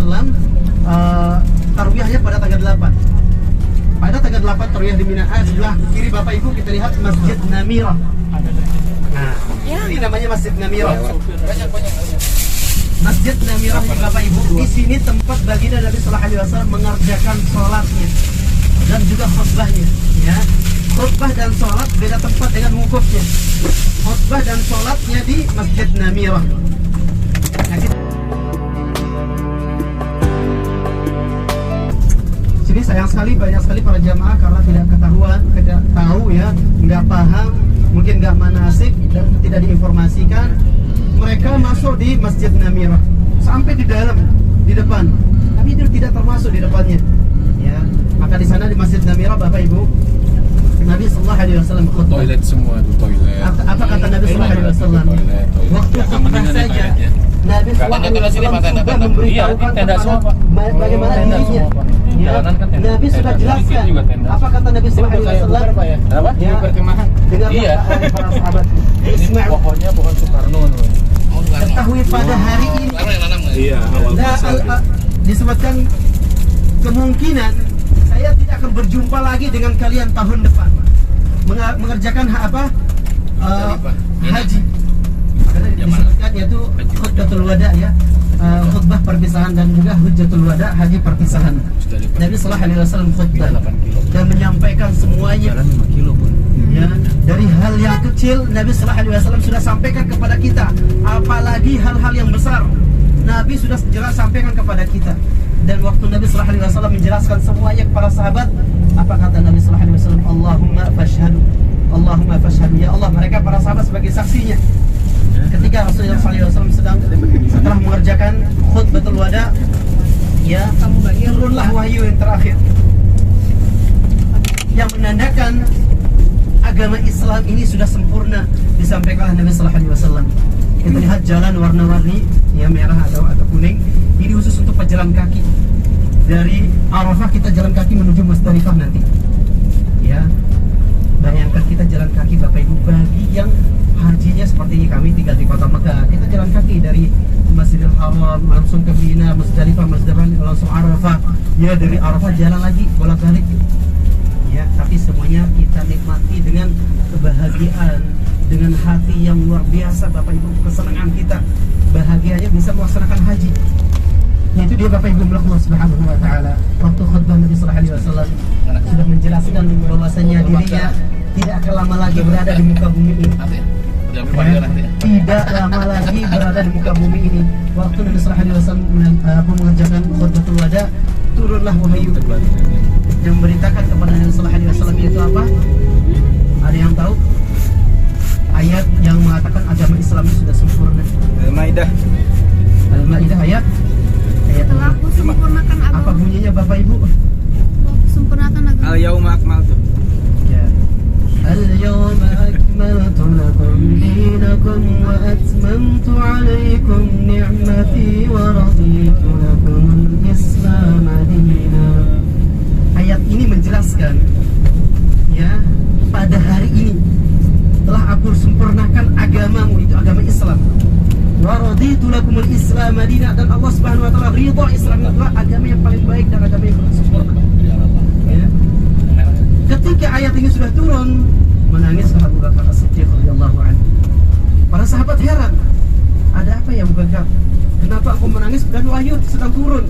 Wasallam tarwiyahnya pada tanggal 8. Pada tanggal 8 tarwiyah di Mina. Sebelah kiri Bapak Ibu kita lihat Masjid Namirah. Nah, ini namanya Masjid Namirah. Masjid Namirah ini Bapak Ibu, di sini tempat baginda Nabi Sallallahu Alaihi Wasallam mengerjakan sholatnya dan juga khutbahnya. Ya, khutbah dan sholat beda tempat dengan wukufnya. Khutbah dan sholatnya di Masjid Namirah. Nah, sini sayang sekali banyak sekali para jamaah karena tidak ketahuan, tidak tahu ya, nggak paham, mungkin nggak manasik dan tidak diinformasikan. Mereka masuk di Masjid Namirah sampai di dalam, di depan, tapi itu tidak termasuk di depannya. Ya, maka di sana di Masjid Namirah Bapak Ibu, Nabi Sallallahu Alaihi Wasallam khutbah. Toilet semua tuh toilet. Apa kata Nabi Sallallahu Alaihi Wasallam? Waktu khutbah saja Nabi Sallallahu Alaihi Wasallam sudah memberitahukan bagaimana dirinya. Ya, Nabi sudah jelaskan. Apa kata Nabi Sallallahu Alaihi Wasallam? Ya, Perkemahan. Dengarlah oleh para sahabat. Ismail. Pokoknya bukan Soekarno. Ketahui pada hari ini. Iya, awal masa. Disebutkan kemungkinan saya tidak akan berjumpa lagi dengan kalian tahun depan mengerjakan haji. Karena disebutkan yaitu khutbatul wada ya, khutbah perpisahan dan juga hujjatul wada, haji perpisahan. Nabi Sallallahu Alaihi Wasallam khutbah dan menyampaikan semuanya. Ya, dari hal yang kecil Nabi Sallallahu Alaihi Wasallam sudah sampaikan kepada kita, apalagi hal-hal yang besar Nabi sudah jelas sampaikan kepada kita. Dan waktu Nabi Sallallahu Alaihi Wasallam menjelaskan semuanya kepada sahabat, apa kata Nabi Sallallahu Alaihi Wasallam? Allahumma fashhadu, Allahumma fashhadu, ya Allah, mereka para sahabat sebagai saksinya. Ketika Rasulullah Sallallahu Alaihi Wasallam setelah mengerjakan khutbatul wada, ya, turunlah wahyu yang terakhir yang menandakan agama Islam ini sudah sempurna disampaikan oleh Nabi Sallallahu Alaihi Wasallam. Kita lihat jalan warna-warni, ya, merah atau kuning. Ini khusus untuk pejalan kaki. Dari Arafah kita jalan kaki menuju Musdalifah nanti. Ya, bayangkan kita jalan kaki Bapak Ibu. Bagi yang hajinya seperti ini, kami tinggal di kota Mekah, kita jalan kaki dari Masjidil Haram langsung ke Mina, Musdalifah, langsung Arafah. Ya, dari Arafah jalan lagi bolak-balik. Ya, tapi semuanya kita nikmati dengan kebahagiaan, dengan hati yang luar biasa Bapak Ibu, kesenangan kita, bahagianya bisa melaksanakan haji. Yaitu dia Bapak Ibu Allah Subhanahu wa taala. Waktu khutbah Nabi Sallallahu Alaihi Wasallam sudah menjelaskan bahwasanya dirinya tidak akan lama lagi berada di muka bumi ini. Tidak lama lagi berada di muka bumi ini. Waktu Nabi Sallallahu Alaihi Wasallam mengerjakan khutbatul wada, turunlah wahyu yang memberitakan kepada Nabi Sallallahu Alaihi Wasallam, yaitu apa? Ada yang tahu? Ayat yang mengatakan agama Islam sudah sempurna. Al-Maidah. Al-Maidah ayat. Setelah aku sempurnakan agama. Apa bunyinya Bapak Ibu? Aku sempurnakan agama. Al-Yauma akmaltu. Ya. Al-Yawma akmaltu lakum dinakum wa atmamtu alaikum ni'mati wa raditu lakum al-Islam dinan. Ayat ini menjelaskan, ya, pada hari ini telah aku sempurnakan agamamu, itu agama Islam. Wa raditu lakumul Islam dinan, dan Allah Subhanahu wa taala ridha Islam adalah agama yang paling baik dan agama yang paling sempurna. Ya. Ketika ayat ini sudah turun, menangis Abu Bakar As-Siddiq radhiyallahu anhu. Para sahabat heran, ada apa ya Abu Bakar? Kenapa aku menangis dan wahyu sedang turun?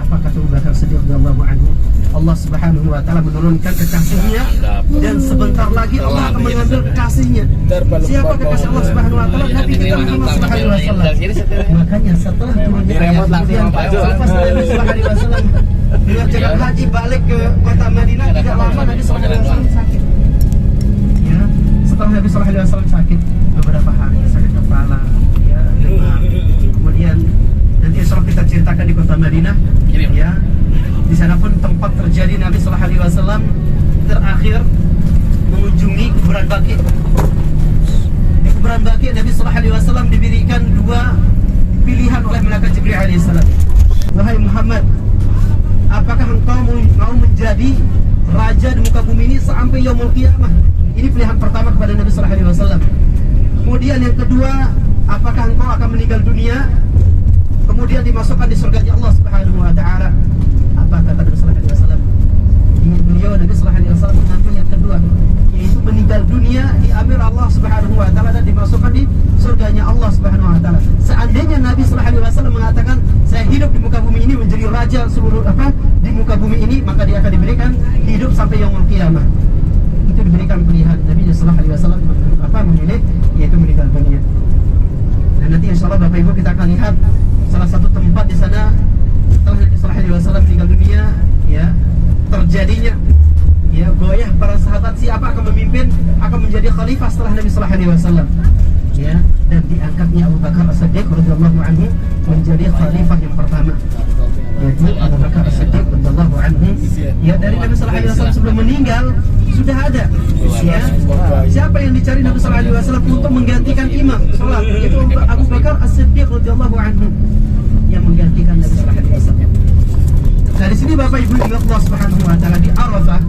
Apa kata Abu Bakar As-Siddiq radhiyallahu anhu? Allah Subhanahu wa taala menurunkan kekasihnya dan sebentar lagi Allah akan mengambil kekasihnya. Siapa kekasih Allah Subhanahu wa taala? Nabi kita Muhammad sallallahu alaihi wasallam. Makanya setelah turunnya ayat kemudian pas Nabi sallallahu alaihi wasallam mengerjakan haji balik ke kota Madinah, tidak lama Nabi sallallahu alaihi wasallam sakit. Ya, setelah Nabi sallallahu alaihi wasallam sakit beberapa hari, sakit kepala, ya, demam. Kemudian nanti insya Allah kita ceritakan di kota Madinah. Ya, di sana pun tempat terjadi Nabi Sallallahu Alaihi Wasallam terakhir mengunjungi kuburan Baqi. Di kuburan Baqi Nabi Sallallahu Alaihi Wasallam diberikan dua pilihan oleh malaikat Jibril alaihissalam. Wahai Muhammad, apakah engkau mau menjadi raja di muka bumi ini sampai yaumul qiyamah? Ini pilihan pertama kepada Nabi Sallallahu Alaihi Wasallam. Kemudian yang kedua, apakah engkau akan meninggal dunia kemudian dimasukkan di surganya Allah Subhanahu wa taala. Apa kata Nabi sallallahu alaihi wasallam? Beliau Nabi sallallahu alaihi wasallam mengambil yang kedua, yaitu meninggal dunia diambil Allah Subhanahu wa taala dan dimasukkan di surganya Allah Subhanahu wa taala. Seandainya Nabi sallallahu alaihi wasallam mengatakan, saya hidup di muka bumi ini menjadi raja seluruh di muka bumi ini, maka dia akan diberikan hidup sampai yaumul qiyamah. Itu diberikan pilihan. Nabi sallallahu alaihi wasallam memilih yaitu meninggal dunia. Dan nanti insyaallah Bapak Ibu kita akan lihat salah satu tempat di sana setelah Nabi sallallahu alaihi wasallam meninggal dunia, ya, terjadinya ya goyah para sahabat, siapa akan memimpin, akan menjadi khalifah setelah Nabi sallallahu alaihi wasallam, ya, dan diangkatnya Abu Bakar As-Siddiq radhiyallahu anhu menjadi khalifah yang pertama, yaitu Abu Bakar As-Siddiq radhiyallahu anhu. Ya, dari Nabi sallallahu alaihi wasallam sebelum meninggal sudah ada, ya, siapa yang dicari Nabi sallallahu alaihi wasallam untuk menggantikan imam salat, yaitu Abu Bakar As-Siddiq radhiyallahu anhu yang menggantikan Nabi sallallahu alaihi wasallam. Dari sini Bapak Ibu ingat Allah Subhanahu wa taala di Arafah,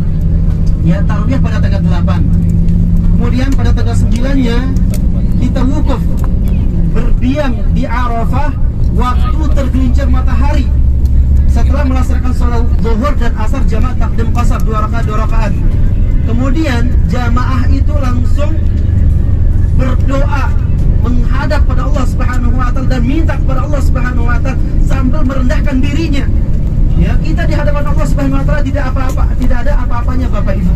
ya, tarawih pada tanggal 8. Kemudian pada tanggal 9-nya kita wukuf berdiam di Arafah waktu tergelincir matahari setelah melaksanakan sholat zuhur dan asar jamaah takdim qasar 2 rakaat. Kemudian jamaah itu langsung berdoa menghadap pada Allah Subhanahu wa taala dan minta kepada Allah Subhanahu wa taala sambil merendahkan dirinya. Ya, kita di hadapan Allah Subhanahu wa taala tidak apa-apa, tidak ada apa-apanya Bapak Ibu.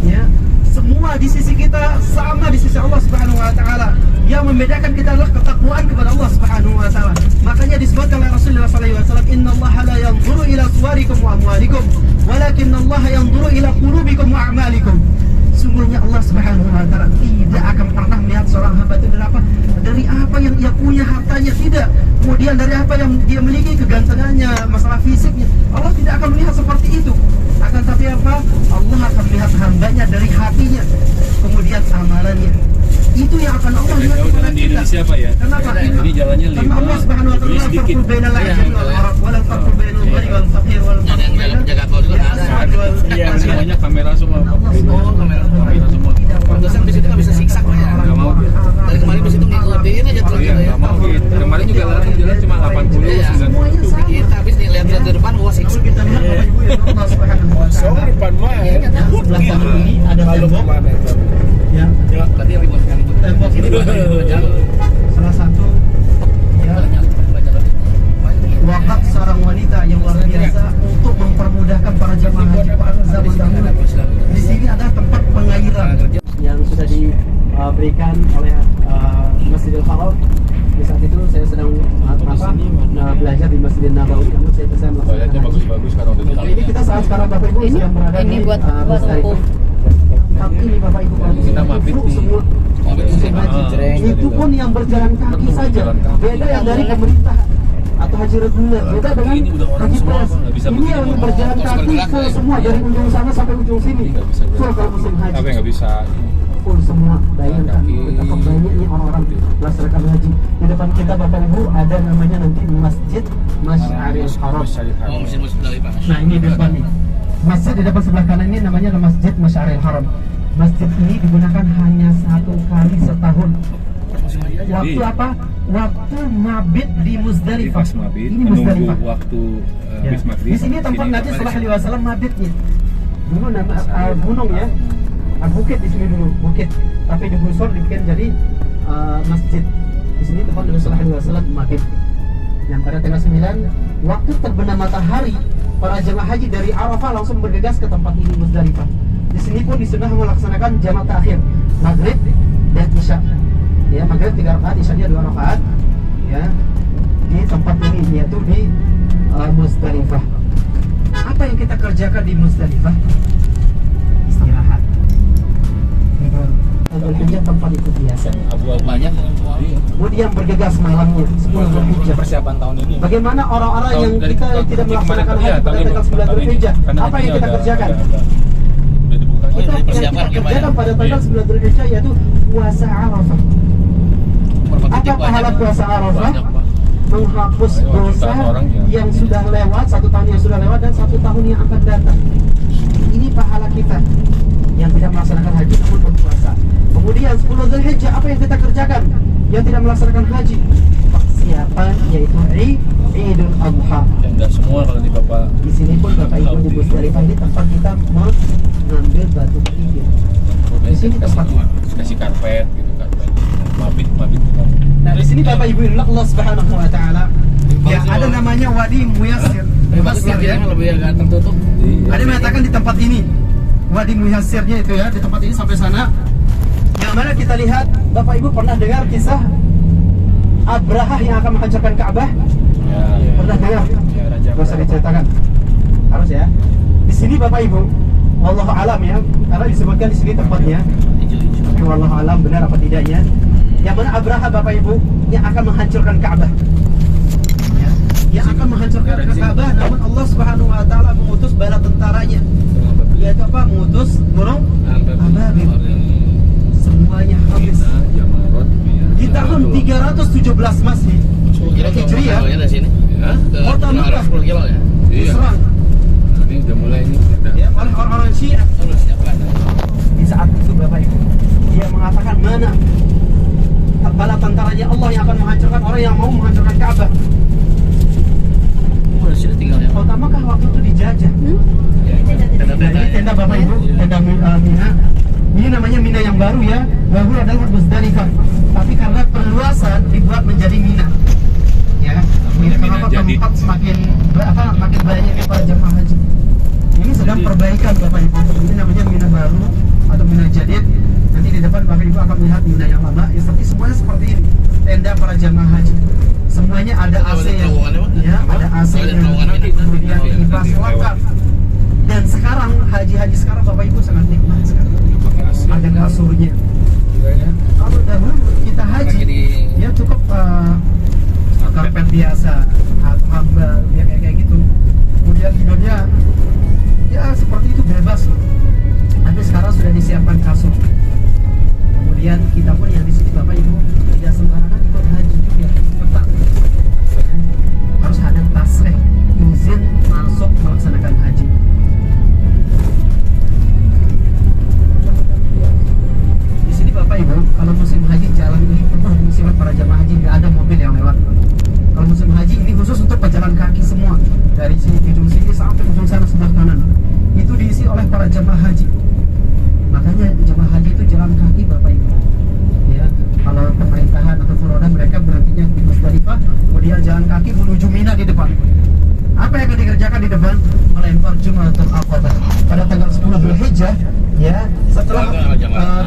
Ya, semua di sisi kita sama di sisi Allah Subhanahu wa taala. Yang membedakan kita adalah ketakwaan kepada Allah Subhanahu wa taala. Makanya disebutkan oleh Rasulullah sallallahu alaihi wasallam, "Innallaha la yanzuru ila suwarikum wa amwalikum, walakinnallaha yanzuru ila qulubikum wa a'malikum." Sungguhnya Allah Subhanahu wa taala tidak akan pernah melihat seorang hamba itu dari apa yang ia punya, hartanya, tidak. Kemudian dari apa yang dia miliki, kegantengannya, masalah fisiknya. Allah tidak akan melihat seperti itu. Akan tapi apa? Allah akan melihat hambanya dari hatinya, kemudian amalannya. Itu yang akan Allah lihat kepada di kita. Indonesia Pak ya. Kenapa? Ini jalannya Karena Allah Subhanahu wa taala sedikit. farqu bainal a'jami wal arab wa la farqu bainal ghani wal faqir wal jaga tol juga kan? Iya, semuanya kamera semua. Oh, kamera semua. Pantesan di situ nggak bisa siksak Pak ya. Nggak mau gitu. Dari kemarin di situ ngikutin aja terus Iya, gitu ya. nggak mau gitu. Kemarin juga langsung jalan cuma 80, Iya. 90. Kita habis nih lihat di depan wah siksak. Kita lihat Bapak Ibu ya, Allah Subhanahu wa taala. depan mah Sebelah kanan ini ada kalau tembok, kemana itu? ya. Tadi yang dibuatkan itu. Tembok ini salah satu, ya, wakaf seorang wanita yang luar biasa untuk mempermudahkan para jemaah haji pada zaman dahulu. Di sini ada tempat pengairan yang sudah diberikan oleh Masjidil Haram. Di saat itu saya sedang belajar di Masjidil Nabawi, namun saya melaksanakan Toiletnya haji. bagus-bagus karena udah Nah, ini kita saat sekarang Bapak Ibu sedang berada ini di buat Musdalifah. Tempat ini Bapak Ibu Kita mabit nih. semua. Musim haji. Itu pun yang berjalan kaki saja. Beda yang dari pemerintah atau haji reguler. Beda dengan Ini udah orang haji semua, pres. Pak. Nggak bisa Ini begini, yang Pak. berjalan Harus kaki bergerak, full ya. semua dari ujung sana sampai ujung sini. Nggak bisa Full kalau musim haji. Apa yang nggak bisa? Full semua. Bayangkan Kaki. betapa banyaknya orang-orang melaksanakan haji. Di depan kita Bapak Ibu ada namanya nanti Masjid Masyaril Haram. Oh, mesin-mesin dari Pak. Nah, ini di depan nih. Masjid di depan sebelah kanan ini namanya Masjid Masyaril Haram. Masjid ini digunakan hanya 1 kali setahun. Waktu apa? Waktu mabit di Muzdalifah. Pas mabit, Ini menunggu Muzdalifah. waktu Ya. habis maghrib. Di sini tempat Nabi sallallahu alaihi wasallam mabitnya. Dulu nama gunung ya. Bukit di sini dulu, bukit. Tapi digusur dibikin jadi masjid. Di sini tempat Nabi sallallahu alaihi wasallam mabit. Yang pada tanggal 9 waktu terbenam matahari, para jemaah haji dari Arafah langsung bergegas ke tempat ini Muzdalifah. Di sini pun disunnah melaksanakan jamak takhir maghrib dan isya. Ya, maghrib 3 rakaat, isyanya 2 rakaat. Ya, di tempat ini yaitu di Muzdalifah. Apa yang kita kerjakan di Muzdalifah? Istirahat. Tidur. Tempat itu biasa. Abu-abu Banyak. Kemudian bergegas malamnya 10 Dzulhijjah. persiapan tahun ini. Bagaimana orang-orang yang Tahun- kita tahun- tidak tahun melaksanakan kemarin, haji pada tahun tanggal 9 ini. Dzulhijjah? Karena Apa yang kita hajinya kerjakan? udah dibuka. Oh, Kita jadi yang persiapan kita gimana? kerjakan pada tanggal Iya. 9 Dzulhijjah yaitu puasa Arafah. Apa pahala puasa Arafah? Banyak, Pak. Menghapus Ayo, dosa jutaan orang ya. yang sudah lewat, 1 tahun yang sudah lewat dan 1 tahun yang akan datang. Ini pahala kita yang tidak melaksanakan haji namun berpuasa. Kemudian 10 Dzulhijjah apa yang kita kerjakan yang tidak melaksanakan haji? persiapan yaitu Idul Adha. Ya enggak semua kalau di Bapak. Di sini pun Bapak Ibu di Musdalifah ini tempat kita mengambil batu kerikil. Di sini tempat kasih karpet gitu, karpet. Mabit kan. Nah di sini Bapak Ibu Allah Subhanahu Wa Taala ya ada namanya Wadi Muyassir. Muyassir ya. Lebih agak tertutup. Ada yang mengatakan di tempat ini Wadi Muyassirnya itu ya, di tempat ini sampai sana. Yang mana kita lihat Bapak Ibu pernah dengar kisah Abraha yang akan menghancurkan Ka'bah? Ya. Pernah dengar? Ya, Raja. Gak usah diceritakan. Harus ya. Di sini Bapak Ibu, wallahu alam ya, karena disebutkan di sini tempatnya. Tapi wallahu alam benar apa tidaknya. Yang mana Abraha Bapak Ibu yang akan menghancurkan Ka'bah. Ya. Yang akan menghancurkan Ka'bah, namun Allah Subhanahu Wa Taala mengutus bala tentaranya. Yaitu apa? Mengutus burung ababil. Semuanya habis. Di tahun 317 Masih Hijriah, kota Mekah diserang Ini udah mulai nih. ya, oleh orang-orang Syiah. Di saat itu Bapak Ibu, dia mengatakan mana bala tentaranya Allah yang akan menghancurkan orang yang mau menghancurkan Ka'bah. Kota Mekah waktu itu dijajah. Nah, ini tenda Bapak Ibu, tenda Mina. Ini namanya Mina yang baru ya. Baru adalah Musdalifah. Tapi karena perluasan dibuat menjadi Mina. Ya, ini kenapa tempat semakin makin banyak para jemaah haji. Ini sedang perbaikan Bapak Ibu. Ini namanya Mina baru atau Mina jadid. Nanti di depan Bapak Ibu akan melihat Mina yang lama. Ya, tapi semuanya seperti ini. Tenda para jemaah haji. Semuanya ada AC ya, ada AC kemudian kipas lengkap. Dan sekarang haji-haji sekarang Bapak Ibu sangat nikmat sekarang. Ada kasurnya. Kalau dahulu kita haji, ya cukup karpet biasa, hamba, ya kayak gitu. Kemudian tidurnya, ya seperti itu bebas loh. Tapi sekarang sudah disiapkan kasur. Kemudian kita pun yang di sini Bapak Ibu tidak sembarangan ikut haji juga, tetap harus ada tasrih, izin masuk melaksanakan haji. Di sini Bapak Ibu, kalau musim haji jalan ini penuh musibat para jamaah haji, nggak ada mobil yang lewat. Kalau musim haji ini khusus untuk pejalan kaki semua, dari sini ujung sini sampai ujung sana sebelah kanan, itu diisi oleh para jamaah haji. Makanya jamaah haji itu jalan kaki Bapak Ibu. Ya, kalau pemerintahan atau furoda mereka berhentinya di Musdalifah, kemudian jalan kaki menuju Mina di depan. Apa yang akan dikerjakan di depan? Melempar Jumratul Aqabah pada tanggal 10 Dzulhijjah, ya, setelah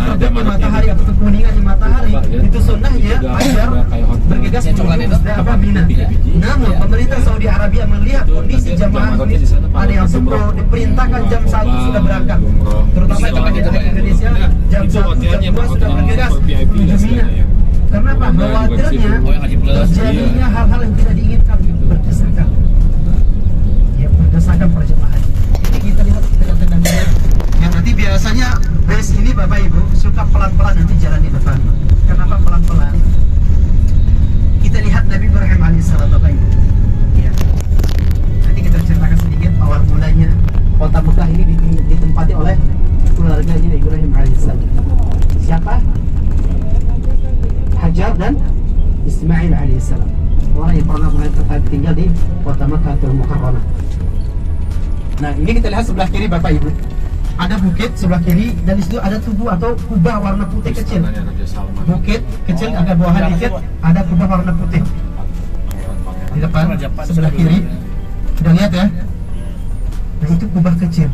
terbitnya matahari atau kekuningannya matahari, itu sunnahnya agar bergegas menuju Mina. Namun pemerintah Saudi Arabia melihat kondisi jamaah ini ada yang subuh diperintahkan jam 1 sudah berangkat, terutama di Indonesia jam 1 jam 2 sudah bergegas menuju Mina. Kenapa? Khawatirnya terjadinya hal-hal yang tidak diinginkan, berdesakan. Ya, berdesakan para jemaah haji. Ini kita lihat tenda-tendanya. Yang nanti biasanya dari sini Bapak Ibu suka pelan-pelan nanti jalan di depan. Kenapa pelan-pelan? Kita lihat Nabi Ibrahim alaihissalam Bapak Ibu. Ya. Nanti kita ceritakan sedikit awal mulanya kota Mekah ini ditempati oleh keluarganya Ibrahim alaihissalam. Siapa? Hajar dan Ismail alaihissalam. Orang yang pernah tinggal di kota Makkahul Mukarramah. Nah, ini kita lihat sebelah kiri Bapak Ibu. Ada bukit sebelah kiri dan di situ ada tugu atau kubah warna putih kecil. Bukit kecil agak bawahan dikit, ada kubah warna putih. Di depan sebelah kiri. Sudah lihat ya? Nah, itu kubah kecil.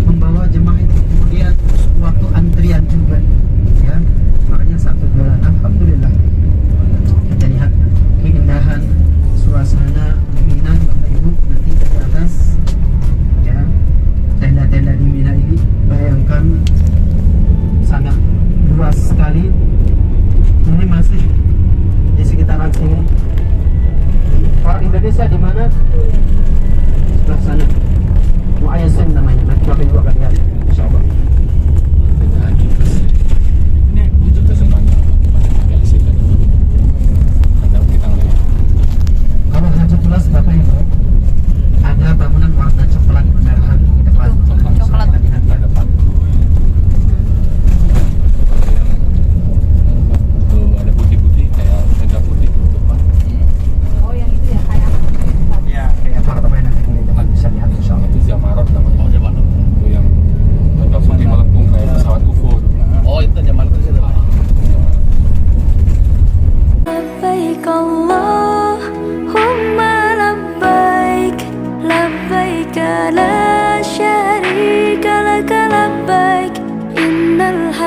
Membawa jemaah itu kemudian waktu antrian juga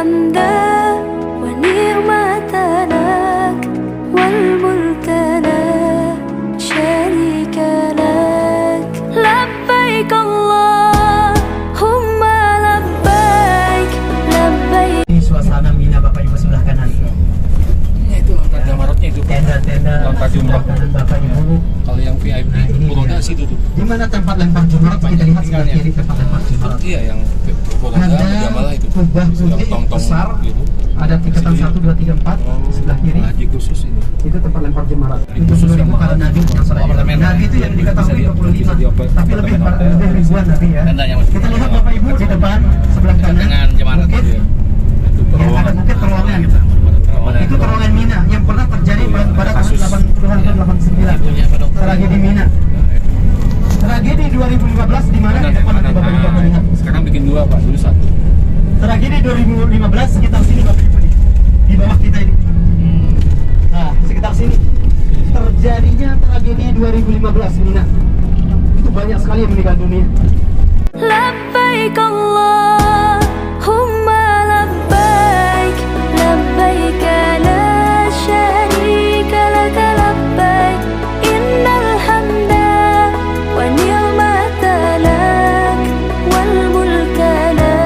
الحمد ونعمة لك والملك لا شريك لك لبيك اللهم لبيك لبيك. Ini suasana Mina Bapak Ibu sebelah kanan. Ya, itu lontar Jamarotnya itu. Tenda-tenda Lontar sebelah jumroh. kanan Bapak Ibu. Kalau yang VIP Nah, ini Puroda dia. situ tuh. Di mana tempat lempar jumroh? Kita lihat sebelah kiri tempat lempar jumroh. Iya, yang Puroda Ada Jamalah itu. kubah Yang putih tong-tong besar. gitu. Ada tingkatan 1, 2, 3, 4 di sebelah kiri. Haji khusus ini. Itu tempat lempar jemarat. Ini Itu khusus dulu yang para nabi yang salah. apartemen. Nabi itu yang diketahui Bisa 25, di- tapi lebih apartemen hotel. ribuan nabi ya. Tendanya, Mas. Kita lihat Bapak Ibu di depan sebelah kanan. Dengan jemarat. Bukit. Iya. Itu Ya, ada terowongan. bukit terowongan. Ramadan. Itu terowongan Mina yang pernah terjadi pada tahun Kasus. 80-an dan 89. Punya Pak Dokter. Tragedi Mina. Tragedi 2015 di mana di Kanan, depan kanan. Bapak Ibu Nah, melihat. sekarang bikin dua Pak, dulu satu. Tragedi 2015 sekitar sini Bapak Ibu nih. Di bawah kita ini. Nah, sekitar sini. Terjadinya tragedi 2015 Mina. Itu banyak sekali yang meninggal dunia. لبيك اللهم لبيك لبيك لا شريك لك لبيك إن الحمد والنعمة لك والملك لا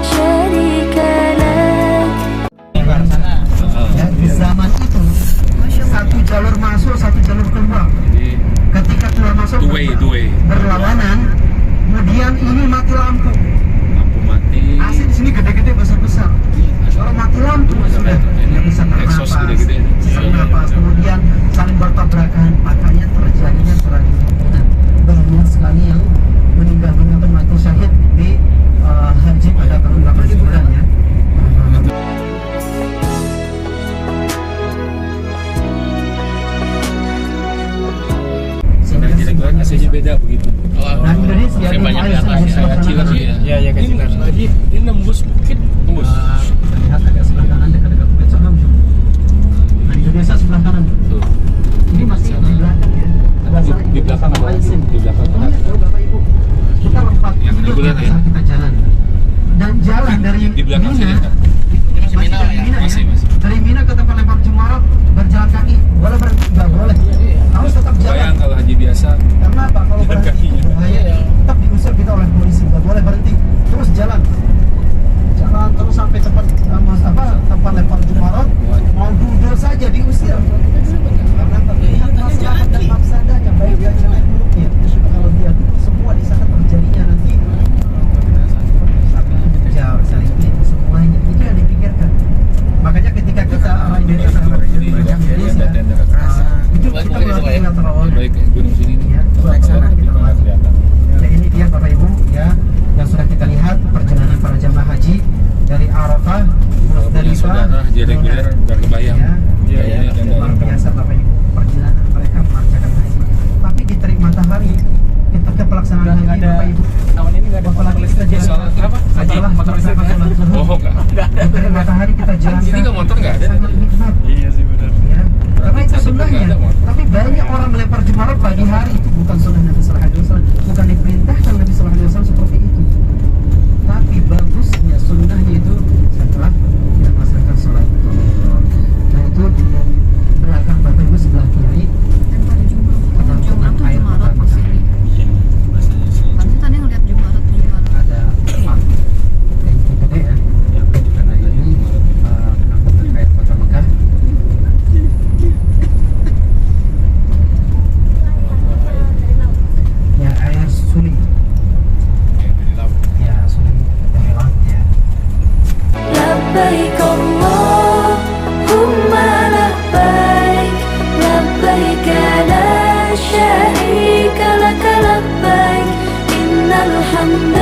شريك لك. Ya, di zaman itu satu jalur masuk, satu jalur keluar. Jadi Ketika keluar masuk two way. berlawanan, kemudian ini mati lampu. Lampu mati. AC di sini gede-gede besar-besar. Kalau mati lampu sudah nggak bisa Exhaust bernapas, gede-gede. sesak napas, kemudian saling bertabrakan, makanya terjadinya tragedi. Nah, banyak sekali yang meninggal dunia atau mati syahid di haji pada tahun 89 ya. Nah, kira-kira AC-nya beda begitu. Nah, Indonesia Saya banyak di atas ya. Saya kecil lagi ya. Iya, iya, kecil. Tadi ini nembus bukit, tembus. Kita lihat agak sebelah kanan dekat-dekat Bukit Sonam. Nah, Indonesia sebelah kanan. Tuh. Ini masih di belakang ya. Di belakang ada, di belakang Oh, ada. iya, tahu Bapak Ibu. Kita lompat Yang dulu reguler pada ya? saat kita jalan. Dan jalan dari Di belakang Mina, sini kan? Masih Mina, dari ya? Mina Masih. Dari Mina ke tempat lempar jemarat berjalan kaki. Boleh berhenti? Nggak boleh. Harus tetap jalan. Bayang kalau haji biasa. Karena apa? Kalau Jalan berhenti kakinya. itu bahaya. Tetap diusir kita oleh polisi. Nggak boleh berhenti. Terus jalan. Jalan terus sampai tempat tempat lempar jemarat. Mau duduk saja diusir. Karena terlihat masalah dan mafsadahnya, baik dia jelek buruknya. Kalau dia semua di sana terjadinya nanti saling mengejar, saling ini semuanya itu yang dipikirkan. Makanya ketika kita orang Indonesia Tenda kekerasan. itu kita melakukan terowongan. Baik gunung sini nih. Ya, Kalau sana tapi kita nggak lewat. kelihatan. Nah, ini dia Bapak Ibu ya yang sudah kita lihat perjalanan para jamaah haji dari Arafah, Kalau punya Musdalifah, saudara haji reguler nggak kebayang. ya, Iya, iya, luar biasa Bapak Ibu perjalanan mereka mengerjakan haji. Tapi di terik matahari ketika pelaksanaan haji Bapak Ibu Tahun ini nggak ada apalagi kita jalan Salah, kenapa? setelah motor listrik ya? sholat zuhur, Oh, nggak. di terik matahari kita jalan Sini nggak motor nggak ada? sangat nikmat Iya sih benar. ya. Karena itu Satu pun sunnahnya. nggak ada motor. Tapi banyak orang melempar jemarat pagi hari itu bukan sunnah Nabi Sallallahu Alaihi Wasallam, bukan diperintahkan Nabi Sallallahu Alaihi Wasallam seperti itu. Tapi bagusnya sunnahnya itu setelah kita melaksanakan sholat zuhur. Nah itu di belakang Bapak Ibu sebelah kiri Lempar jumroh. penampungan Jumroh tuh air jemarat pertama di sini. Iya, rasanya sih. Tadi tadi ngeliat jemarat. ada tangki gede ya. Karena ini penampungan air kota Mekah. Ya air suli. Ya suli dari laut ya. لبيك اللهم لبيك لبيك لا شريك لك لبيك إن الحمد